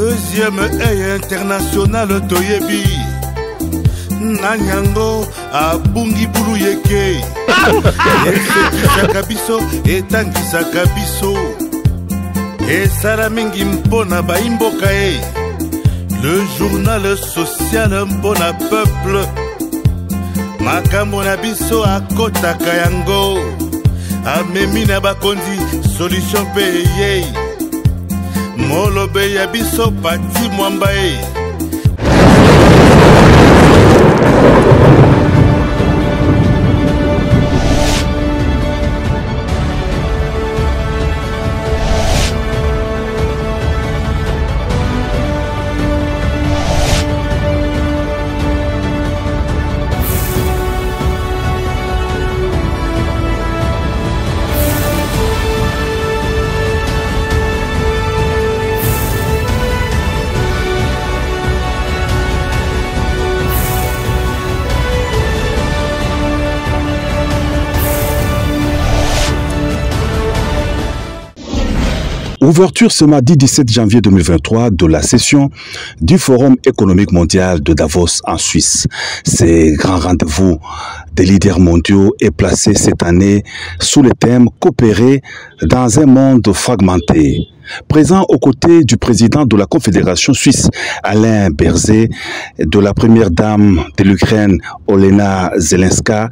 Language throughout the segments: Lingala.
Deuxième œil international Toyebi Nanyango abungi bulu yeke Esekisaka biso etankisaka biso Esala mingi mpona baimboka e Le journal social mpona peuple Makambo na biso akotaka yango Amemi na bakonzi solution peye Molobe ya biso pati mwamba e Ouverture ce mardi 17 janvier 2023 de la session du Forum économique mondial de Davos en Suisse. Ces grands rendez-vous des leaders mondiaux est placé cette année sous le thème « Coopérer dans un monde fragmenté ». Présent aux côtés du président de la Confédération suisse, Alain Berset, de la première dame de l'Ukraine, Olena Zelenska,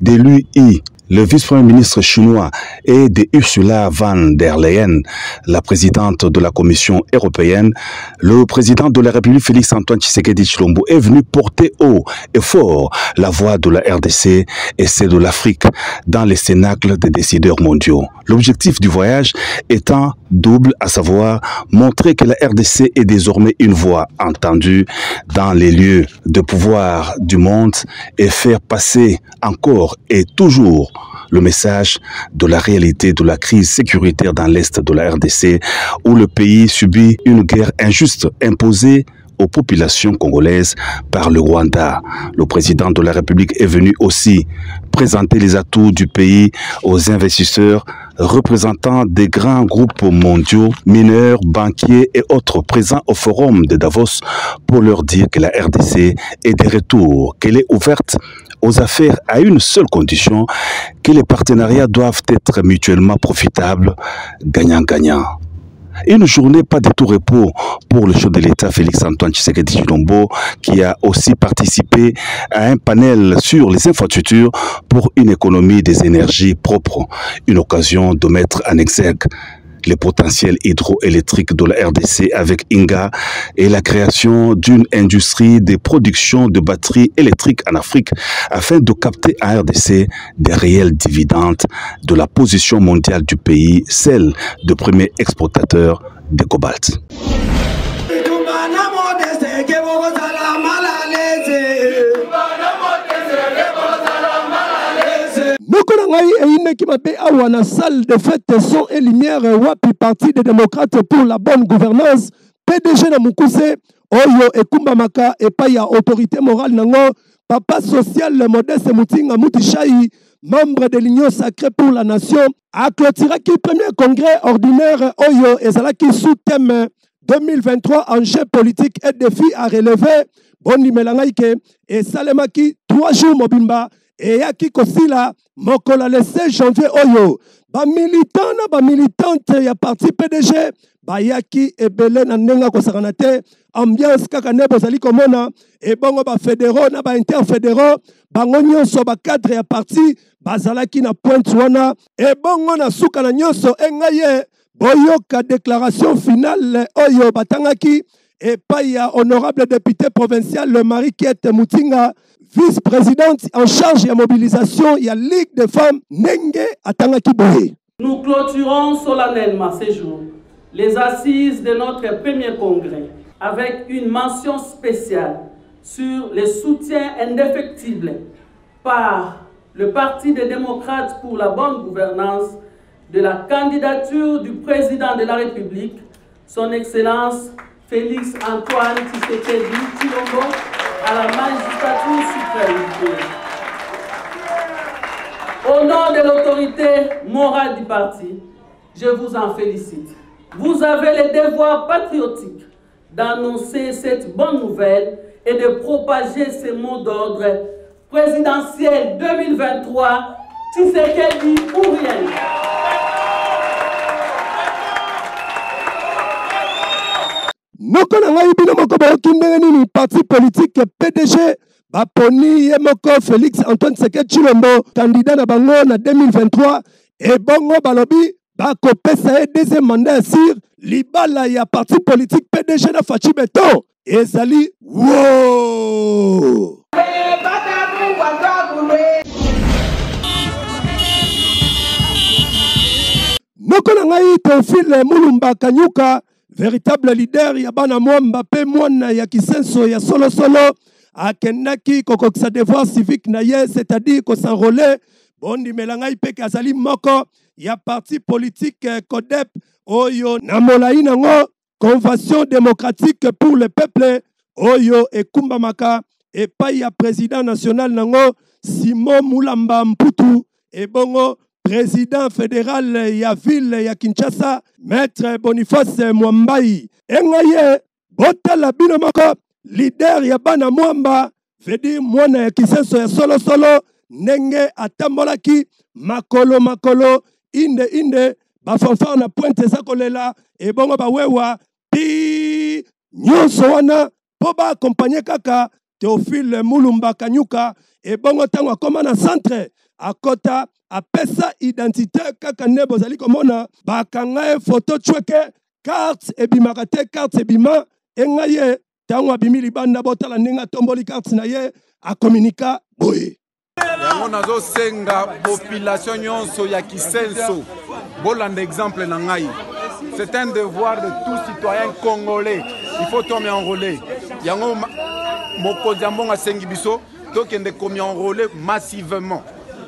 de l'UI, le vice-premier ministre chinois et de Ursula von der Leyen, la présidente de la Commission européenne, le président de la République Félix-Antoine Tshisekedi Tshilombo est venu porter haut et fort la voix de la RDC et celle de l'Afrique dans les cénacles des décideurs mondiaux. L'objectif du voyage étant double, à savoir montrer que la RDC est désormais une voix entendue dans les lieux de pouvoir du monde et faire passer encore et toujours le message de la réalité de la crise sécuritaire dans l'Est de la RDC où le pays subit une guerre injuste imposée aux populations congolaises par le Rwanda. Le président de la République est venu aussi présenter les atouts du pays aux investisseurs, représentants des grands groupes mondiaux, mineurs, banquiers et autres présents au forum de Davos pour leur dire que la RDC est de retour, qu'elle est ouverte aux affaires à une seule condition, que les partenariats doivent être mutuellement profitables, gagnant-gagnant. Une journée pas de tout repos pour le chef de l'État Félix-Antoine Tshisekedi Tshilombo qui a aussi participé à un panel sur les infrastructures pour une économie des énergies propres. Une occasion de mettre en exergue les potentiels hydroélectriques de la RDC avec Inga et la création d'une industrie de production de batteries électriques en Afrique afin de capter en RDC des réels dividendes de la position mondiale du pays, celle de premier exportateur de cobalt. Qui m'appelle Awana salle de fête son et lumière wapi parti des démocrates pour la bonne gouvernance PDG na Mukuse Oyo Ekumba Maka et pas ya autorité morale nango papa social Modeste Mutinga Mutishai membre de l'Union sacrée pour la nation a clôturé qui premier congrès ordinaire Oyo et Zalaki sous thème 2023 enjeux politiques et défis à relever Boni Melangaike et Salemaki 3 jours mobimba et yaki kosila mokola le 16 janvier oyo ba militant na ba militante ya parti PDG ba yaki ebele na ndenga kosakana te ambiance kaka ne bozali komona e bongo ba fédéraux na ba interfédéraux bango nyonso ba cadre ya parti bazalaki na pointe wana e bongo na suka na nyonso engaye boyoka déclaration finale oyo batangaki et pas ya honorable député provincial le Marie-Kiette Mutinga vice-présidente en charge de la mobilisation, il y a Ligue des femmes, Nenge Atangaki Boye. Nous clôturons solennellement ces jours les assises de notre premier congrès avec une mention spéciale sur les soutiens indéfectibles par le Parti des démocrates pour la bonne gouvernance de la candidature du président de la République, son Excellence Félix-Antoine Tshisekedi Tshilombo, à la magistrature suprême du pays. Au nom de l'autorité morale du parti, je vous en félicite. Vous avez le devoir patriotique d'annoncer cette bonne nouvelle et de propager ce mot d'ordre présidentiel 2023, Tshisekedi ou rien. Noko na ngai bino moko bayoki ndenge nini parti politique PDG baponi ye moko Félix Antoine Tshisekedi Tshilombo candidat na bango na 2023 et bongo balobi bakopesa ye deuxième mandat ya sir libala ya parti politique PDG na Fachi Beton ezali wow. Noko na ngai Théophile Mulumba Kanyuka véritable leader ya bana mwamba pe mwana ya kisenso ya solo solo akendaki kokokisa devoir civique na ye c'est-à-dire ko s'enrôler bondi melangai pe kazali moko ya parti politique CODEP oyo na molai nango Convention démocratique pour le peuple oyo ekumbamaka epai ya président national nango Simon Mulamba Mputu et bongo président fédéral ya ville ya Kinshasa maître Boniface Mwambai engaye botala bino moko leader ya bana mwamba vedi mwana ya kisenso ya solo solo ndenge atambolaki makolo inde bafanfare na pointe eza kolela ebongo bawewa pi nyonso wana po baakompagne kaka Théophile Mulumba Kanyuka ebongo ntango akoma na centre akota apesa identité kaka nde bozali komona bakanga ye photo chweke carte ebimaka te carte ebima enga ye ntango abimi libanda botala ndenge atomboli carte na ye akomunika boye yango nazosenga population nyonso ya kisenso bolanda exemple na ngai. C'est un devoir de tout citoyen congolais, il faut tomber enrôlé yango mokonzi ya mbongo asengi biso tokende komi enrôlé massivement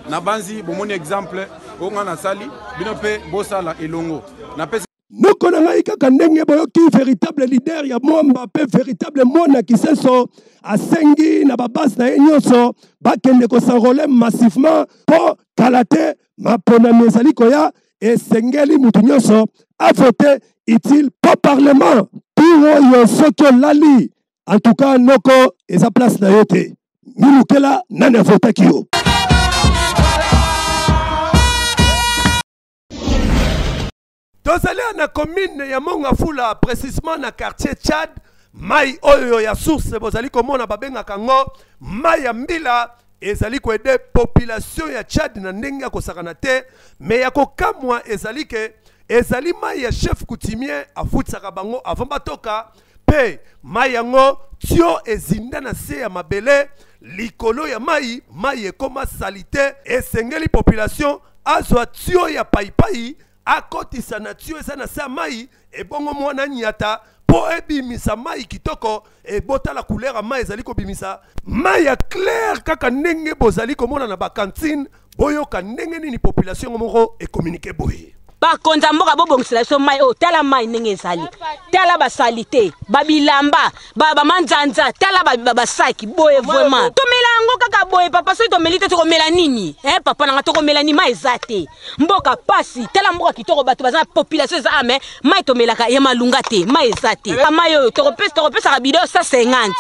na banzi bomoni exemple onga na sali bino pe bosala elongo na pesa noko na ngai kaka ndenge boyoki véritable leader ya mwamba pe véritable mwana kisenso asengi na babase na ye nyonso bakende kosanrole massivement po kala te maponami ezali koya esengeli mutu nyonso avote utile po parlement pour oyo soki olali en tout cas noko eza place na yo te milukela nani avotaki yo. Tozali na commune ya Mongafula précisément na quartier Tchad mai oyo ya source bozali komona babenga kango mai ya mbila ezali ko aider population ya Tchad na ndenge akosakana te mais ya kokamwa ezali ke ezali mai ya chef coutumier afutsaka bango avant batoka pe mai yango tio ezinda na se ya mabele likolo ya mai ekoma salite esengeli population azwa tio ya paipai akotisa na tio eza na sa mai ebongo mwana nyata po ebimisa mai kitoko ebota couleur ya mai ezali kobimisa mai ya clair kaka ndenge bozali komona na bakantine boyoka ndenge nini population moko ekommunike boye bakonza mboka bobongisela so mai o tala mai ndenge ezali tala basalite babilamba bamanzanza tala basaki boye vraiment tomela yango kaka boye papa so tomeli te tokomela nini papa nanga tokomela ni mai eza te mboka pasi tala mboka kitoko bato baza population eza ame mai tomelaka ya malunga te mai eza te mai oyo tokopesaka bideo 150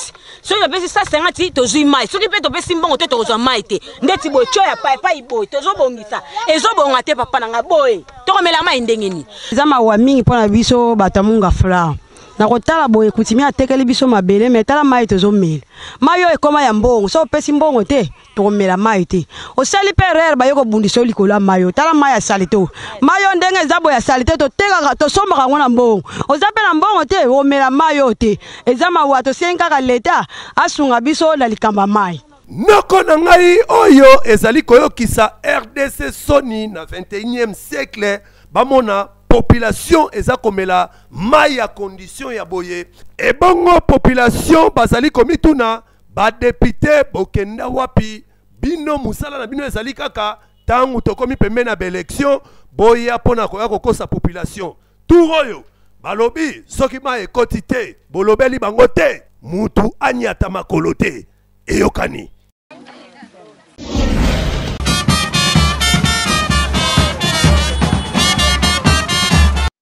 soki topesi 150 tozwi mai soki mpe topesi mbongo te tokozwa mai te ndeti boye tio ya paipai boye tozobongisa ezobonga te papa nanga boye tokomela mai ndengeni zama wa mingi pona biso batamunga fla na kotala boye kutimia atekeli biso mabele metala mai tozomela mai yo ekoma ya mbongo so pesi mbongo te tokomela mai te osali perer bayoko bundiso likola mai tala mai ya salite mai yo ndenge zabo ya salite to teka to sombaka ngona mbongo ozape na mbongo te omela mai yo te ezama wa to senkaka leta asunga biso la likamba mai noko na ngai oyo ezali koyokisa RDC soni na 21e siècle bamona population eza komela mai ya condition ya boye ebongo population bazali komituna badepute bokenda wapi bino musala na bino ezali kaka tangu tokomi pembe na baélection boya pona koya kokosa population tout oyo balobi soki mai ekoti te bolobeli bango te mutu anyata makolo te eyokani.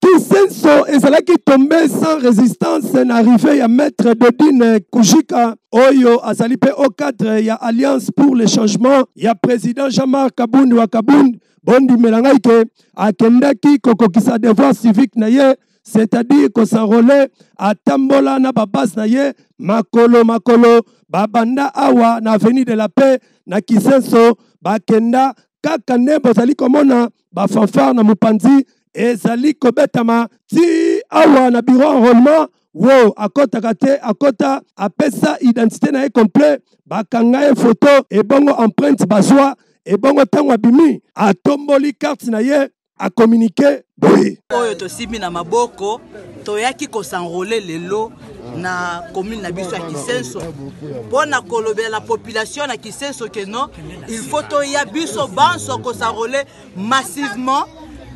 Kisenso ezalaki tombé sans résistance n'arrivait à maître Dodine Koujika oyo azalipe au cadre ya Alliance pour le changement ya président Jean-Marc Kabound wa Kabound bondi melangaike akendaki kokokisa devoir civique na ye, c'est-à-dire ko s'enrôler à tambola na babas na ye makolo babanda awa na avenue de la paix na Kisenso bakenda kaka nde bozali komona bafanfare na mopanzi ezali kobetama ti awa na bureau enrôlement wo akota te akota apesa identité na ye complet bakanga ye photo ebongo empreinte bazwa ebongo tango abimi atomboli carte na ye a communiqué boye oyo tosimi na maboko toyaki kosanrole lelo na commune na biso ya Kisenso pona kolobela la population na Kisenso que non il faut toya biso banso kosanrole massivement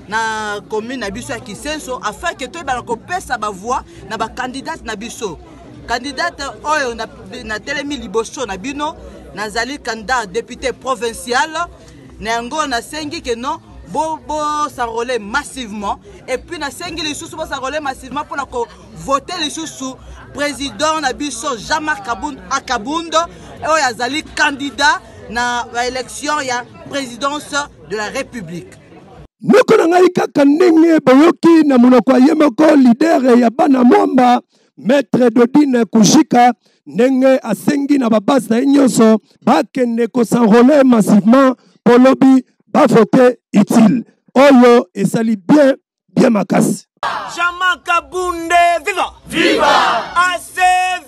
na commune na biso ya Kisenso afin que toyeba kopesa ba voix na ba candidate na biso candidate oyo na telemi liboso na bino nazali candidat député provincial nango na sengi que non bo s'enrôler massivement et puis na sengi les sous s'enrôler massivement pour voter les sous président na biso Jean-Marc Kabound à Kabound oyo azali candidat na élection ya présidence de la République. Noko na ngai kaka ndenge boyoki na monoko ye moko leader ya bana mwamba maître Dodine Koujika ndenge asengi na babase na nyonso bakende ko s'enrôler massivement pour lobby ba voter utile oyo esali bien makasi. Jean-Marc Kabound viva viva AC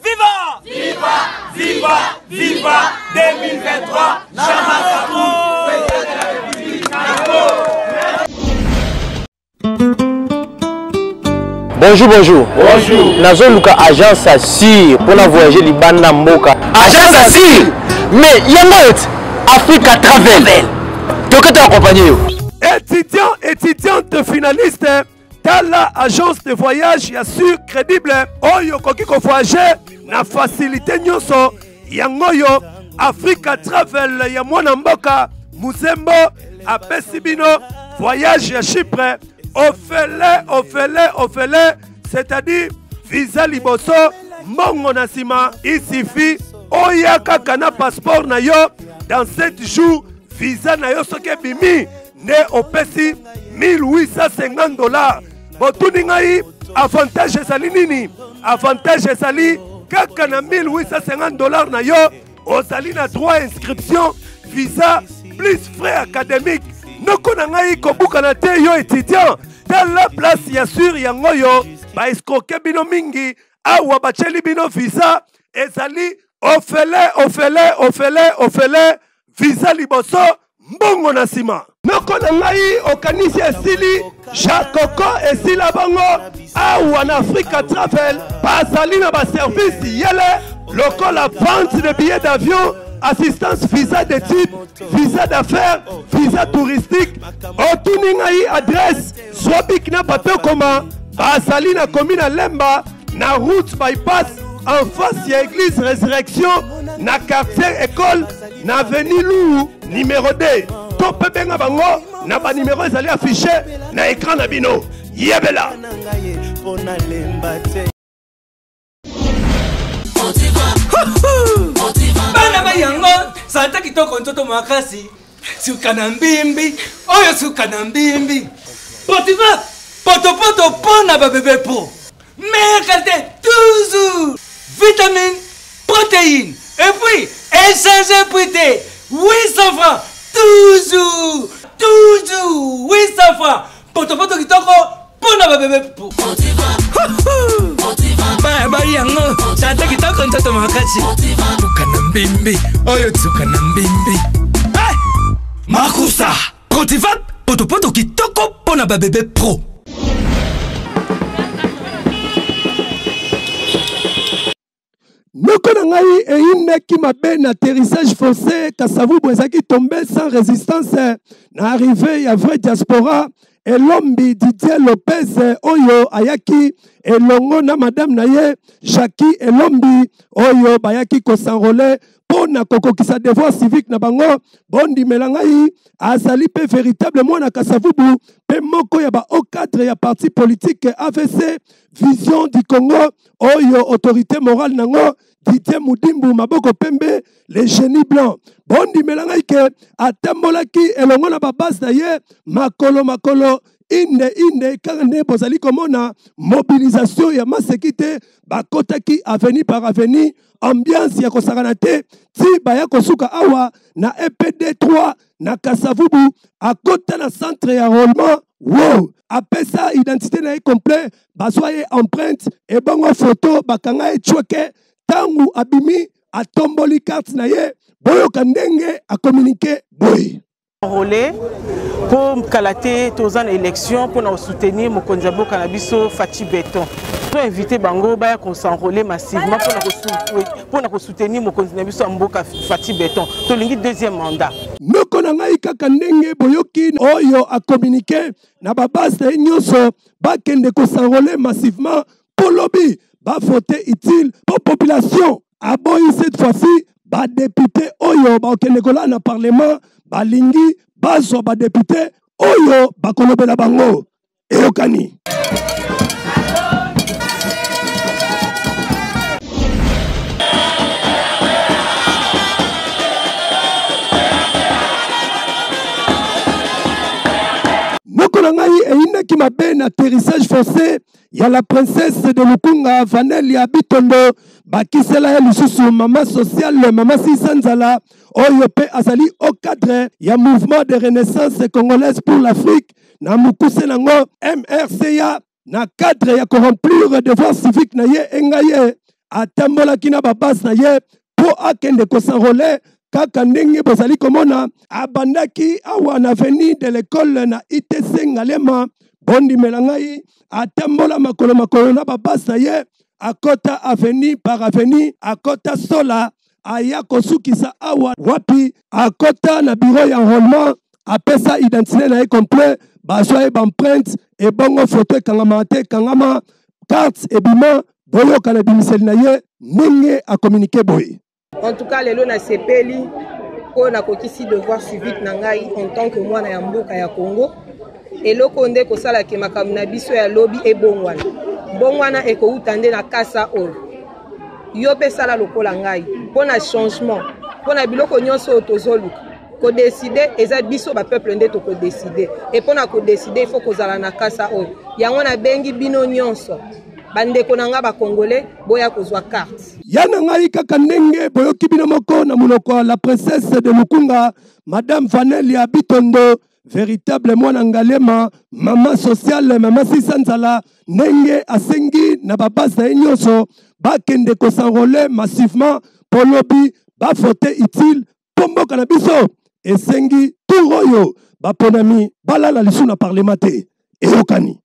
viva viva viva viva 2023 Jean-Marc Kabound président de la République. Bonjour. Nazo Luka agence Assir pour la voyager Libana Mboka. Agence Assir. Mais Yangot Africa Travel. Que tu accompagné? Étudiante finaliste dans la agence de voyage Assir crédible. Oyo koki ko voyager na facilité nyonso yangoyo Africa Travel ya mwana mboka Muzembo apesi bino voyage ya Chypre. Ofele, c'est-à-dire visa liboso, mongo na sima, il suffit, oya kaka na passeport na yo, dans 7 jours, visa na yo soke bimi, ne opesi $1,850. Botuni ngai, avantage esali nini? Avantage esali, kaka na $1,850 na yo, ozali na droit inscription, visa, plus frais académiques. Noko na ngai kobuka na te yo étudiant dans la place ya sur yango yo ba escroquer bino mingi awa bacheli bino visa ezali ofele visa liboso mbongo na sima. Noko na ngai okanisi esili Jakoko esila bango awa na Africa Travel bazali na ba service yele lokola vente de billets d'avion, assistance visa d'études, visa d'affaires, visa touristique. Otuningai adresse Swabik na Batokoma, Basali na commune à Lemba, na route bypass en face ya église Résurrection, na quartier école, na avenue Lou numéro 2. Tope benga bango na ba numéro ezali affiché na écran na bino. Yebela. Bana bayango santa kitoko ntoto makasi suka na mbimbi oyo suka na mbimbi potifa poto pona ba bébé pro meilleure qualité toujours vitamines protéines et puis échanger prité 800 francs toujours 800 francs poto kitoko pona ba bébé pro Baba yango santa kitoko ntoto makasi suka na mbimbi oyo suka na mbimbi Makusa Protivap poto kitoko pona ba bébé pro. Noko na ngai eyineki mabe na atterrissage forcé Kasavu bwezaki tombé sans résistance na arrivé ya vrai diaspora elombi Didier Lopez oyo ayaki elongo na madame na ye Jackie elombi oyo bayaki ko s'enrôler pona kokokisa devoir civique na bango bondi melangai azali pe véritablement na Kasavubu pe moko ya ba au cadre ya parti politique AVC Vision du Congo oyo autorité morale nango Didier Mudimbu Maboko Pembe les génies blancs bondi melangai ke atambolaki elongo na ba base d'ailleurs makolo inde kande bozali komona mobilisation ya masekite bakotaki avenue par avenue ambiance ya kosakana te ti baya kosuka awa na EPD 3 na Kasavubu akota na centre ya roulement wow apesa identité na complet bazwaye empreinte et bango photo bakanga echweke tangu abimi atomboli carte na ye boyo kandenge a communiquer boy enrôlé pour calater tous en élection pour nous soutenir mon konzabo cannabiso Fati Béton. Nous invité bango baya qu'on s'enrôler massivement pour nous soutenir mon konzabo Mboka Fati Béton. To lingi deuxième mandat. Nous konangai kaka ndenge boyoki oyo a communiquer na ba base de nyonso ba kende ko s'enrôler massivement pour lobby ba voter utile pour population. Aboyi cette fois-ci ba député oyo ba kende ko la na parlement balingi bazo ba député oyo bakolobela bango eyokani Nokona ngai eyinaki mabe na atterrissage forcé ya la princesse de Lukunga Vanelia Bitondo bakisela ya lisusu mama sociale mama Sisanzala oyo pe azali au cadre ya mouvement de renaissance congolaise pour l'Afrique na mukuse nango MRCA na cadre ya corromplir devoir civique na ye engaye atambola kina babase na ye po akende ko s'enrôler kaka ndenge bozali komona abandaki awa na avenue de l'école na ITC Ngalema bondi melangai atambola makolo na babase na ye akota avenue par avenue akota sola aya kosukisa awa wapi akota na bureau ya enrôlement apesa identité na ye complet bazwa empreinte et bongo photo kangama carte et bima boyo kana bimiseli na ye ndenge a communiquer boy. En tout cas lelo na sepeli ko na kokisi devoir civique na ngai en tant que mwana ya mboka ya Congo eloko nde kosala ke makambo na biso ya lobby ebongwana ekouta nde na kasa oyo yo pe sala lokola ngai pona changement pona biloko nyonso tozoluka ko décider eza biso ba peuple nde to ko décider et pona ko décider il faut kozala na kasa oyo yango na bengi bino nyonso bandeko nanga ba congolais boya kozwa carte yana ngai kaka ndenge boyoki bino moko na munoko la princesse de Lukunga madame Vanelia Bitondo véritable mwana ngalema mama sociale mama Sisanzala ndenge asengi na babase na nyonso bakende ko s'enrôler massivement pour lobby ba voter utile pomboka na biso esengi turoyo baponami balala lisu na parlement te eyokani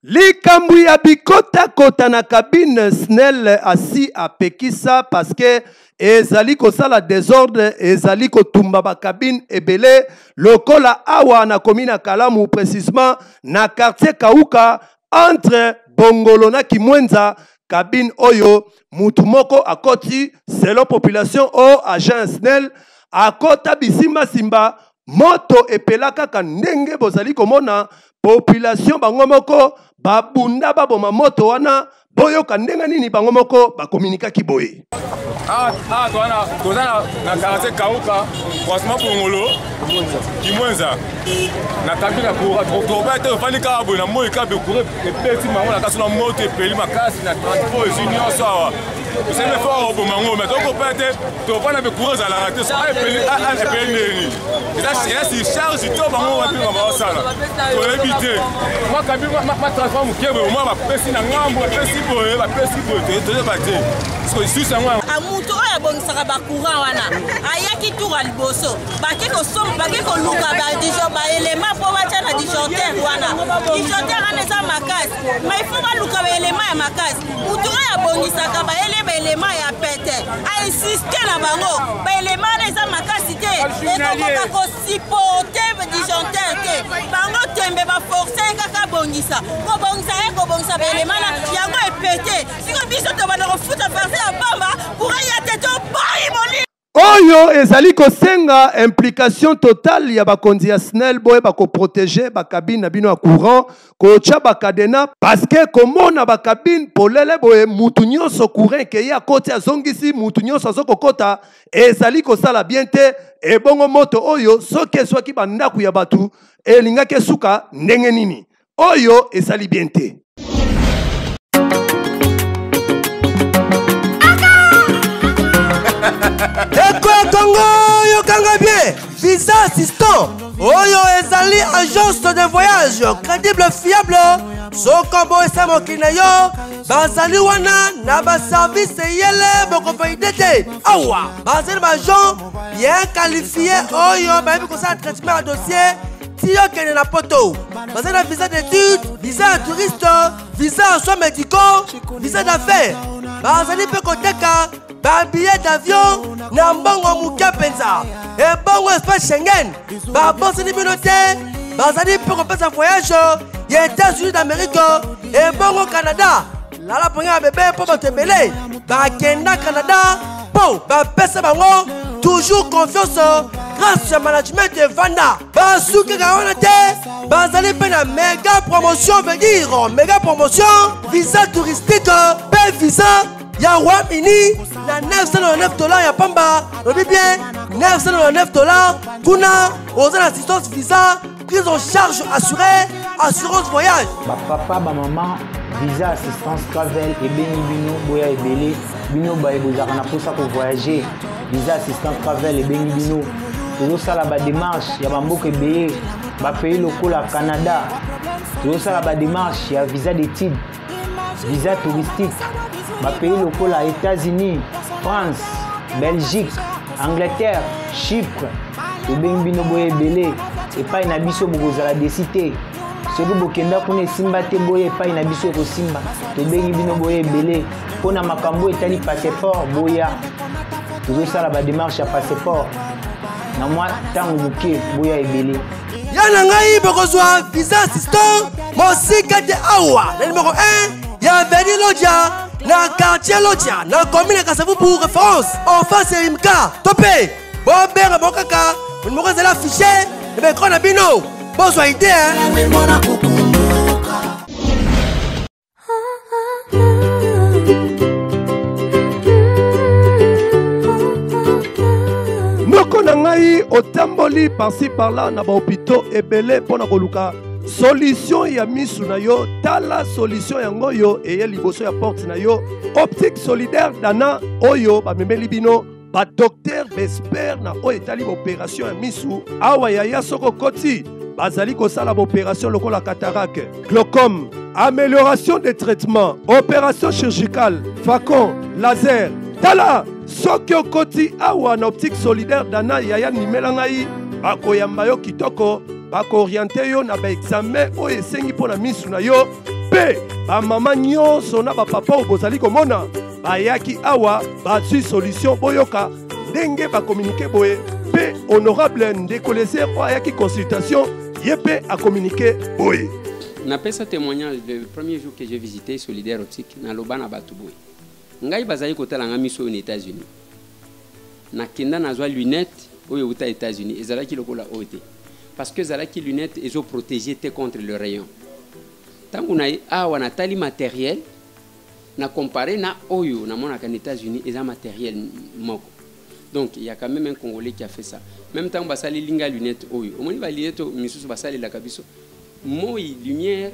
likambu ya bikota na cabine SNEL asi apekisa parce que ezali kosala désordre ezali kotumba ba cabine ebele lokola awa na commune Kalamu précisément na quartier Kauka entre Bongolo na Kimwenza cabine oyo mutu moko akoti selon population o agent SNEL akota bisimba simba moto epelaka kandenge bozali komona population bango moko babunda baboma moto wana boyo kandenga nini bango moko bakomunika kiboye toza na quartier Kauka croisement Bongolo Kimwenza na kabina pour trouver te fani ka boy na moyi ka be courir petit mango na kasona moto epeli makasi na transport junior sawa c'est le fort au mango mais donc peut-être to fana be courir za la rater ça epeli nini ça si charge to bango wapi ngamba sala to éviter moi kabina ma transforme kebe moi ba pesi na ngambo pesi boy ba pesi boy te bate parce que ici c'est moi amuto ya bongsaka ba courant wana ayaki tour liboso bake ko som bake ko luka ba dijo ba élément po bacha na disjoncteur wana disjoncteur wana eza makasi mais il faut ba luka ba élément ya makasi muto ya bongisaka ba élément ya pete a insister na bango ba élément eza makasi te ekokoka ko supporter disjoncteur te bango tembe ba forcer kaka bongisa ko bongisa ba élément yango te siko biso tobanda kofuta farce ya pamba courant ya te toboyi molimo oyo ezali kosenga implication totale ya bakonzi ya SNEL boye bakoprotege bakabine na bino ya courant kotia bakadena paske komona bakabine polele boye mutu nyonso courant ekei akoti azongisi mutu nyonso azokokota ezali kosala bien te ebongo moto oyo soki ezwaki bandako ya batu elingaki esuka ndenge nini oyo ezali bien te. Eko Congo yokanga bien visa assistant oyo ezali agence de voyage crédible fiable sokombo esa mokili na yo bazali wana na baservice yele bokovaide te awa bazali baagent bien qualifié oyo bayebi kosala traitement ya dossier ti yo kende na poto bazali na visa d'étude visa ya touriste visa ya soins médicaux visa d'affaires bazali mpe koteka babillet d'avion na mbongo muke mpenza ebongo espace Schengen babosani bino te bazali mpe kopesa voyage ya États-Unis d'Amérique ebongo Canada lala ponga ya bebe mpo bato ebele bakenda Canada mpo bapesa bango toujours confiance grâce à management de Vanda basukaka wana te bazali mpe na méga promotion veut dire méga promotion visa touristique mpe visa ya Royaume-Uni na $999 ya pamba lobi bien $999 kuna oza na assistance visa prise en charge assurée assurance voyage bapapa bamama visa assistance travel ebengi bino boya ebele bino bayebozaka na mposa kovoyage visa assistance travel ebengi bino tozosala badémarche ya bamboka ebele bapays lokola Canada tozosala badémarche ya visa d'étude visa touristique bapays lokola États-Unis, France, Belgique, Angleterre, Chypre ebengi bino boye ebele epai na biso bokozala desite soki bokenda kuna esimba te boye epai na biso ekosimba tobengi bino boye ebele mpona makambo etali passeport boya tozosala badémarche ya passeport na mwa ntango moke boya ebele ya na ngai bokozwa visa assistant mosika te awa na numéro 1 ya Veni Lodja na quartier Lodja na commune Kasavu pour référence en face ya Rimka topé bobenga bokaka numéro ezali affiché na baekran na bino bozwa ide ndoko na ngai otamboli par-ci par-là na bahôpitaux ebele mpo na koluka solution ya misu na yo tala solution yango oyo eye liboso ya porte na yo optique solidaire dana oyo bamemeli bino badocteur bespere na oyo etali baopération ya misu awa yaya soko koti bazali kosala baopération lokola cataracte glaucome amélioration des traitements opération chirurgicale facon laser tala soki okoti awa na optique solidaire dana yaya nimela ngai bakoyamba yo kitoko bakooriente yo na baexamen oyo esengi mpo na misu na yo mpe bamama nyonso na bapapa oyo bozali komona bayaki awa bazwi solution boyoka ndenge bakomunike boye mpe honorable ndeko leser oyo ayaki consultation ye mpe akomunike boye. Napesa témoignage le premier jour que j'ai visité Solidaire Optique na loba na bato boye ngai bazali kotala nga miso aux États-Unis nakenda nazwa lunette oyo uta États-Unis ezalaki lokola oyo te parce que zalaki lunette ezo protéger te contre le rayon tangu na awa natali matériel na comparé na oyo na monaka aux États-Unis eza matériel moko donc il y a quand même un Congolais qui a fait ça même temps basali linga lunette oyo omoni ba lunette misusu basali la kabiso moi lumière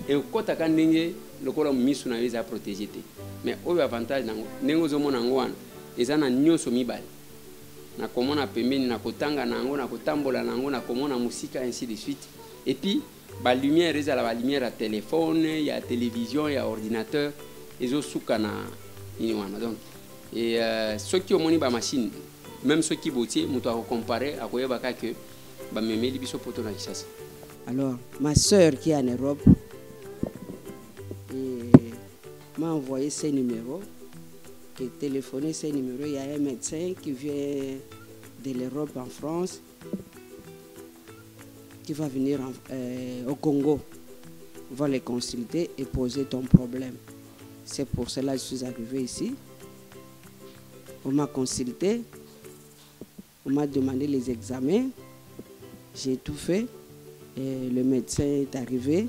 et kota kandenge lokola misu na eza protéger te mais oyo avantage nango ndenge ozomona ngo wana eza na nyonso mibale na komona pembeni na kotanga nango na kotambola nango na komona musika ainsi de suite et puis ba lumière ezala ba lumière à téléphone ya télévision ya ordinateur ezosuka na ini wana donc et ceux qui omoni ba machine même ceux qui botier muto a comparer akoyeba ka que ba memeli biso poto na Kinshasa. Alors ma sœur qui est en Europe m'a envoyé ces numéros, qui a téléphoné ces numéros. Il y a un médecin qui vient de l'Europe en France, qui va venir au Congo. On va les consulter et poser ton problème. C'est pour cela que je suis arrivé ici. On m'a consulté, on m'a demandé les examens, j'ai tout fait. Et le médecin est arrivé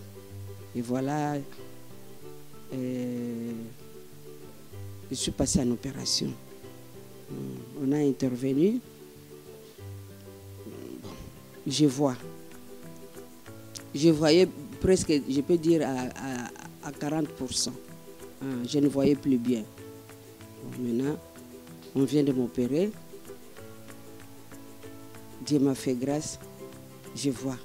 et voilà, je suis passé en opération. On a intervenu, je vois. Je voyais presque, je peux dire à 40%. Je ne voyais plus bien. Maintenant, on vient de m'opérer. Dieu m'a fait grâce, je vois.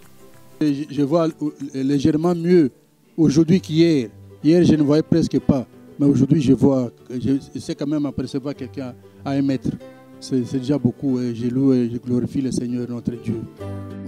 Je vois légèrement mieux aujourd'hui qu'hier. Hier, je ne voyais presque pas. Mais aujourd'hui, je vois. Je sais quand même apercevoir quelqu'un à 1 mètre. C'est déjà beaucoup. Et je loue et je glorifie le Seigneur, notre Dieu.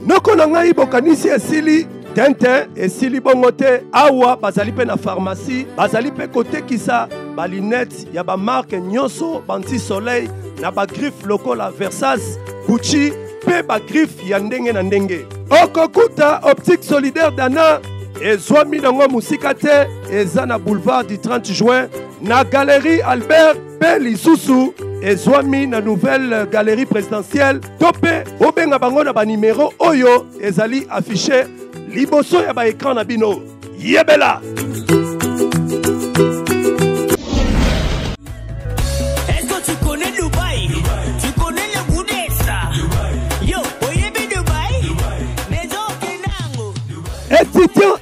Noko na ngai bokanisi esili tente esili bongote awa bazali pe na pharmacie bazali pe kotekisa ba lunette ya ba marque nyonso banti soleil na ba griffe lokola Versace Gucci pe ba griffe ya ndenge na ndenge okokuta optique solidaire dana ezwami nango musika te eza na boulevard du 30 juin na galerie Albert pe lisusu ezwami na nouvelle galerie présidentielle tope obenga bango na ba numéro oyo ezali affiché liboso ya ba écran na bino yebela. Est-ce que tu connais Dubaï? Tu connais le goût d'Essa? Yo, oyebi Dubaï? Maison Kenango.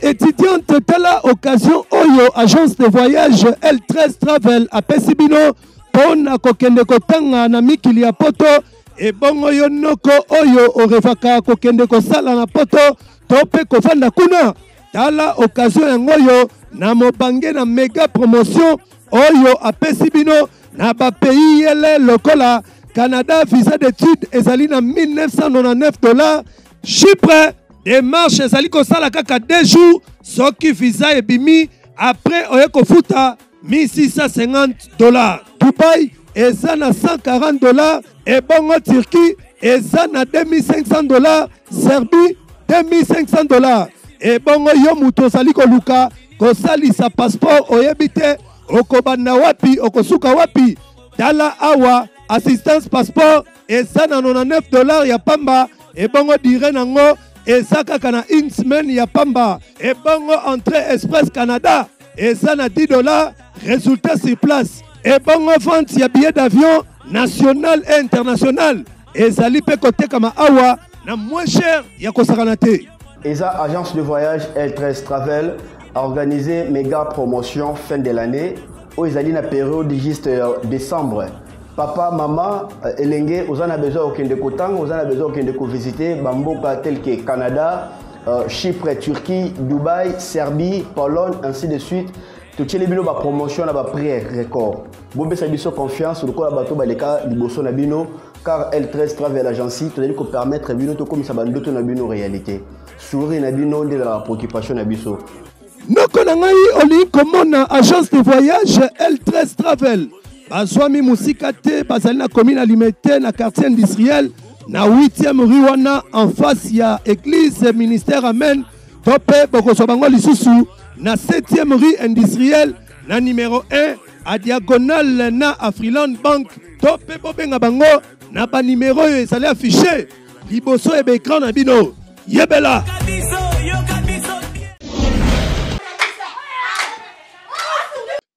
Étudiante tala occasion oyo agence de voyage L13 Travel a Pesibino pona kokende kotanga na mikili ya poto e bongo yo noko oyo orevaka kokende kosala na poto tope kofanda kuna tala occasion yango yo na mobange na méga promotion oyo apesi bino na ba pays yele lokola Canada visa d'études ezali na $1999 Chypre démarche ezali kosala kaka 2 jours soki visa ebimi après oye kofuta $1650 Dubaï eza na $140 et bongo Turquie eza na $2500 Serbie $2500 et bongo yo muto ozali koluka kosalisa passeport oyebi te okobanda wapi okosuka wapi tala awa assistance passeport eza na $99 ya pamba et bongo dire nango eza kaka na 1 semaine ya pamba et bongo entrée express Canada eza na $10 résultat sur place et bongo vente ya billet d'avion national et international ezali pe kotekama awa na moins cher ya kosakana te. ESA agence de voyage L13 Travel a organisé méga promotion fin de l'année où ezali na période juste décembre. Papa, maman, elenge, vous en avez besoin aucun de kotang, vous en avez besoin aucun de visiter bamboka tel que Canada, Chypre, Turquie, Dubaï, Serbie, Pologne, ainsi de suite. Tout les bino ba promotion na ba prix record. Bombe sa biso confiance le ko bato ba leka liboso na bino car L13 Travel Agency to ko permettre bino to comme ça bandoto na bino réalité. Souri na bino de la préoccupation na biso. Noko na ngai oli komona agence de voyage L13 Travel. Bazwami musika te bazali na commune alimentaire na quartier industriel na 8e rue wana en face ya église ministère amen tope bokoso bango lisusu na 7e rue industrielle na numéro 1 à diagonale na Afriland Bank tope bobenga bango na ba numéro oyo ezali affiché liboso ya écran na bino yebela.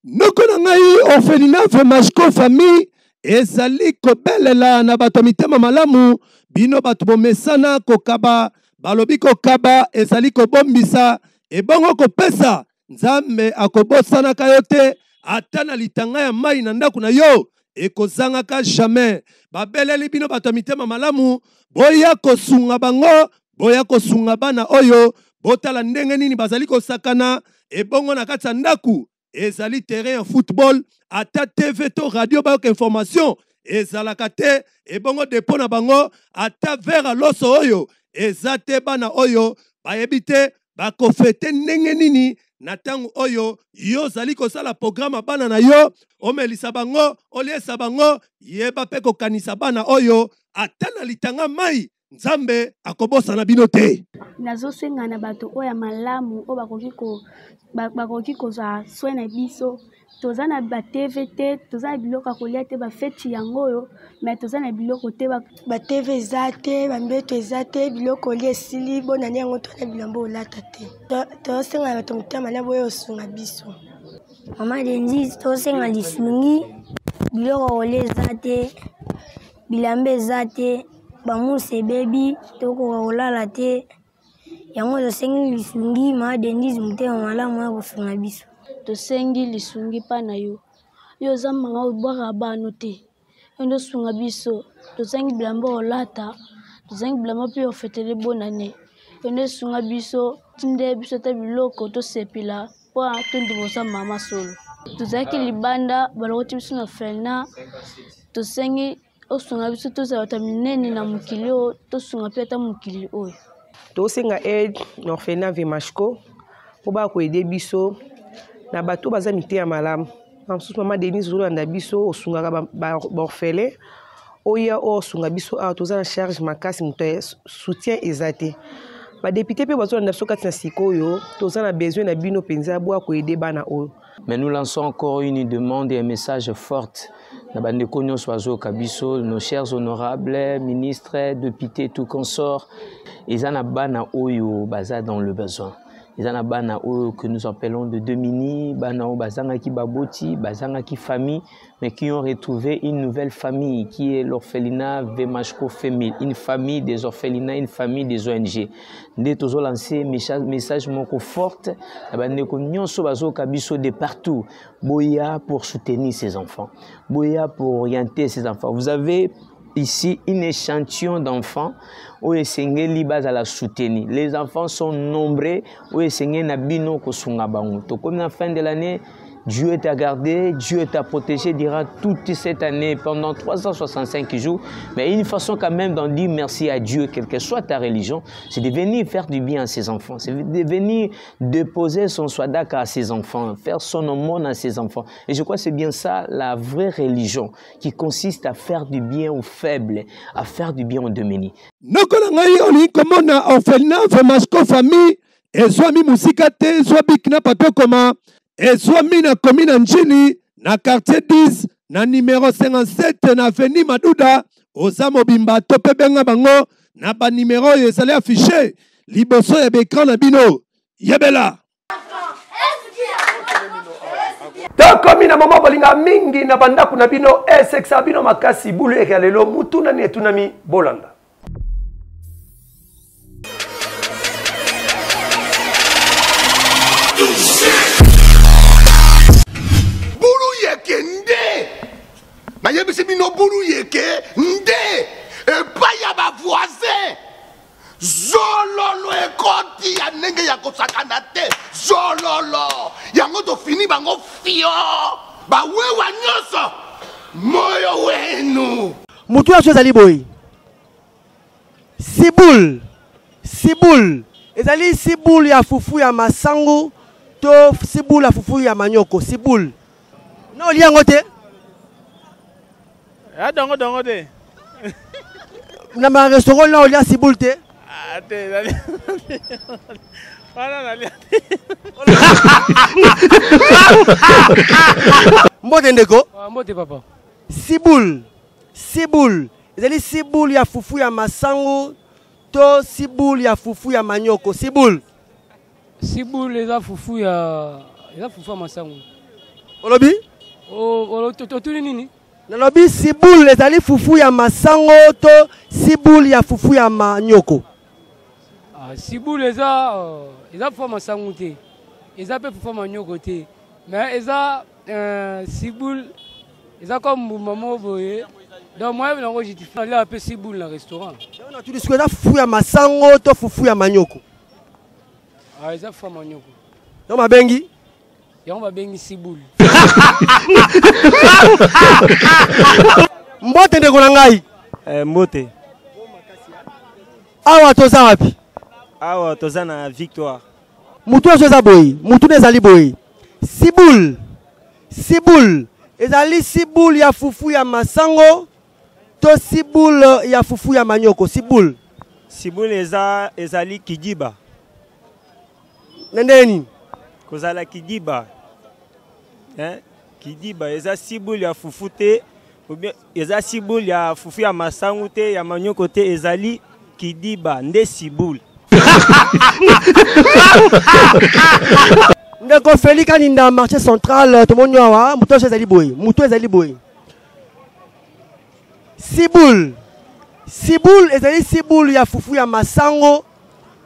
Noko na ngai orphelinat Mashko famille ezali kobelela na bato mitema malamu bino bato bomesana kokaba balobi kokaba ezali kobombisa ebongo kopesa nzambe akobosanaka yo te ata na litanga ya mai na ndako na yo ekozangaka jamais babeleli bino bato mitema malamu boya kosunga bango boya kosunga bana oyo botala ndenge nini bazali kosakana ebongo na kati ya ndaku ezali terrain ya football ata TV to radio bayoka information ezalaka te ebongo depo na bango ata vera loso oyo eza te bana oyo bayebi te bakofete ndenge nini na ntango oyo yo ozali kosala programme bana na yo omelisa bango oliesa bango yeba mpe kokanisa bana oyo ata na litanga mai Nzambe akobosa na bino te. Nazosenga na bato oya malamu o bakoki kozwa soin na biso. Toza na ba TVT, toza na biloko kolia te ba feti yango yo, mais toza na biloko te ba TV eza te, ba mbeto eza te, biloko lia esili bona ne yango to na bilamba olata te. Tosenga bato motema na boyo osunga biso. Mama Denise tosenga lisungi, biloko kolia eza te, bilamba eza te, bamuse bebi tokoka kolala te. Yango tosengi lisungi, Mama Denise motema malamu ya kosunga biso. Tosengi lisungi pa na yo. Yo zambanga obwaka bano te. Endo sunga biso. Tosengi bilamba olata. Tosengi bilamba pe ofetele bonane. Endo sunga biso. Tinde biso te biloko to sepila. Po tondi bosa mama solo. Tozaki libanda balokoti biso na felna. Tosengi osunga biso tozala minene na mukili o. Tosunga pe ata mukili oyo. Tosenga aide na orphelinat Vemashko. Po ba ko aider biso. Na bato baza mite ya malamu. Mama Denise Rolanda biso osungaka ba orphelin. Oya osunga biso a toza na charge makasi muto soutien ezate. Ba député pe bazo na biso kati na sikoyo, toza na besoin na bino penza bo ko aider bana oyo. Mais nous lançons encore une demande et un message fort. Nos chers honorables ministres, députés, tout consort, ils en bana oyo baza dans le besoin. Ils en bana oyo que nous appelons de Domini, bana o bazanga ki baboti, bazanga ki famille, mais qui ont retrouvé une nouvelle famille qui est l'orphelinat Vemashko Femil, une famille des orphelinats, une famille des ONG. Nous avons lancé un message fort, de partout, Boya pour soutenir ces enfants, Boya pour orienter ces enfants. Vous avez ici un échantillon d'enfants où les base à la soutenir. Les enfants sont nombreux où les nabino kosunga bango. Comme la fin de l'année, Dieu t'a gardé, Dieu t'a protégé durant toute cette année, pendant 365 jours. Mais une façon quand même d'en dire merci à Dieu, quelle que soit ta religion, c'est de venir faire du bien à ses enfants. C'est de venir déposer son swadaka à ses enfants, faire son aumône à ses enfants. Et je crois que c'est bien ça, la vraie religion, qui consiste à faire du bien aux faibles, à faire du bien aux démunis. Ezwami na commune Njili na quartier 10 na numéro 57 na avenue Maduda oza mobimba to pe benga bango na ba numéro ezali affiché liboso ya écran na bino yebela to commune mama bolinga mingi na banda kuna bino esexa bino makasi bulu ekalelo mutuna ni etunami bolanda na yebisi bino bulu yeke nde epai ya bavoisin zololo ekoti ya ndenge ya kosakana te zololo yango tofini bango fio bawewa nyonso moyo wenu mutu aso ezali boye sibul ezali sibul ya fufu ya masango to sibul ya fufu ya manyoko sibul na olia yango te Ah, dongo te. Na ma restaurant là on y a ciboule te. Ah, te. Mbote ndeko. Mbote papa. Ciboule. Ezali ciboule ya fufu ya masango to ciboule ya fufu ya manyoko. Ciboule. Ciboule eza fufu ya masango. Olobi? Oh, totuli nini? Nalobi ciboule ezali fufu ya masango to ciboule ya fufu ya manyoko. Ah, ciboule eza fufu ya masango te. Eza pe fufu ya manyoko te. Mais eza ciboule eza comme maman boye. Donc moi je vais justifie aller un peu ciboule dans le restaurant. Tu dis que eza fufu ya masango to fufu ya manyoko. Ah, eza fufu ya manyoko. Non mabengi? Yango babengi ciboule. Mbote ndeko na ngai. Mbote. Awa toza wapi? Awa toza na Victoire. Mutu azoza boye, mutu ezali boye. Ciboule. Ezali ciboule ya fufu ya masango to ciboule ya fufu ya manyoko. Ciboule. Siboul ezali kidiba. Nendeni kozala kidiba. Hein? Kidiba eza siboul ya fufu te ou bien eza siboul ya fufu ya masangu te ya manyoko te ezali kidiba nde siboul. Ndeko Feli kaninda marché central tomonyo awa muto ezali boy muto ezali boy siboul siboul ezali siboul ya fufu ya masango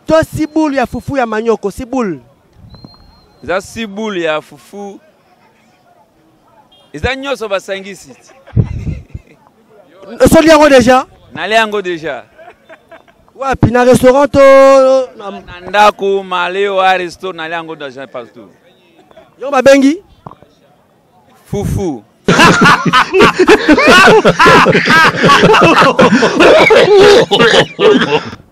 to siboul ya fufu ya manyoko siboul eza siboul ya fufu eza nyonso basangisi osoli yango déjà nale yango déjà wapi na restaurant to na ndako maleo a resto nale yango déjà partout yo babengi fufu.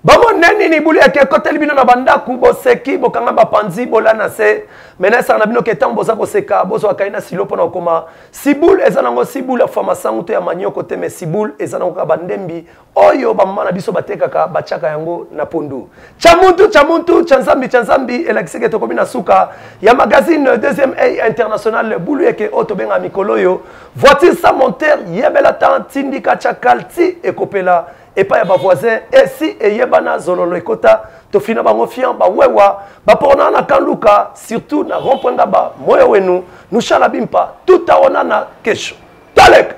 Bamo neni ni buli ake kotel bino na bandaku boseki bokanga bapanzi bolana se menesa na bino ketam boza koseka bozo akaina silo pona koma siboul ezanango siboul ya famasangu to ya manyoko te me siboul ezanango ka bandembi oyo bamama na biso batekaka bachaka yango na pondu chamuntu chanzambi elakiseke to komina suka ya magazine deuxième A international bulu eke oto benga mikoloyo voiture sans moteur yebela tan tindika chakalti ekopela et pas ya voisin et si eyebana zololo ekota to fina bango fian ba wewa ba pona na kanduka surtout na romponda ba moyo wenu nous chala bimpa tout aona na kesho talek